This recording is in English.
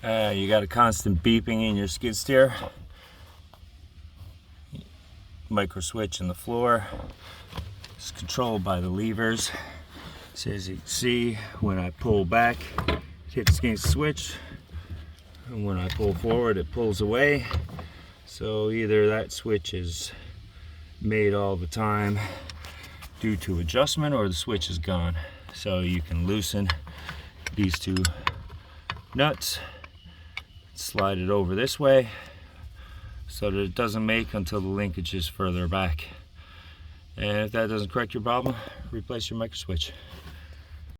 You got a constant beeping in your skid steer. Micro switch in the floor. It's controlled by the levers. So as you can see, when I pull back, it hits against the switch. And when I pull forward, it pulls away. So either that switch is made all the time due to adjustment, or the switch is gone. So you can loosen these two nuts, slide it over this way so that it doesn't make until the linkage is further back. And if that doesn't correct your problem, replace your micro switch.